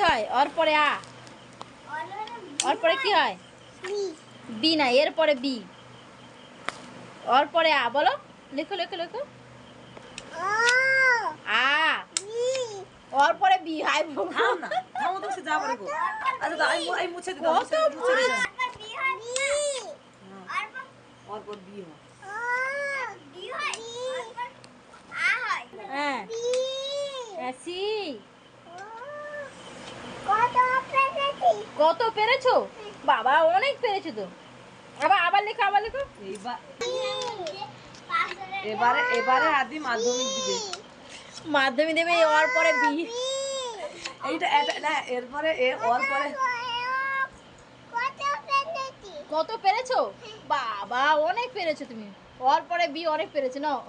হয়? অর পরে আ। অর পরে কি হয়? বি না, এর পরে বি। অর পরে আ, বলো। লেখো লেখো লেখো। আ। অর পরে বি হাই থাম না, থামো তো, সে যা পারে গো। আচ্ছা দাও, আমি মুছে দিই, মুছে দিই। और बहुत बी हो। হ্যাঁ সি। কত পেরেছো? বাবা অনেক পেরেছো তো। আবার আবার লেখো, আবার লেখো। এবারে এবারে আদি মাধ্যমিক দিবে। মাধ্যমিক দেবে ওর পরে বি। এইটা এটা না, এরপরে এ ওর পরে কত পেরেছো? বাবা অনেক পেরেছো তুমি। ওর পরে বি অনেক পেরেছো নাও।